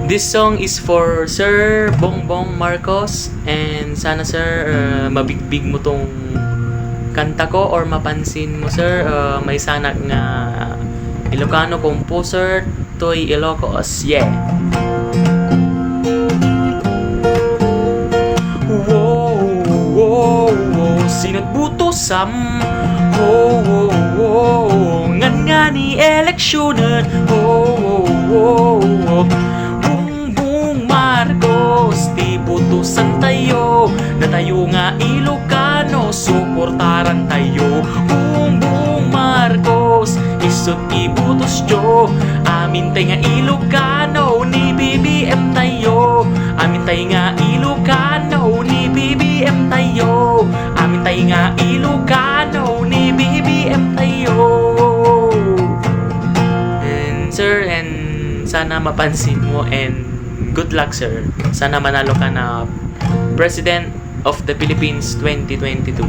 This song is for Sir Bongbong Marcos, and sana sir mabigbig mo tong kanta ko or mapansin mo sir. May sanak nga Ilocano composer Toy Ilocos. Yeah. Wow, wow, wow, sinot buto sam. Oh, oh, oh, ngan nga ni eleksyonen. Oh, oh, oh, oh. Bongbong Marcos, di butusan tayo. Na tayo nga Ilocano, suportaran tayo. Bongbong Marcos, isot ibutos jo. Amin tay nga Ilocano, ni BBM tayo. Amin tay nga Ilocano, ni BBM tayo. Amin tay nga Ilocano, ni BBM tayo. And sir, and sana mapansin mo, and good luck sir. Sana manalo ka na President of the Philippines 2022.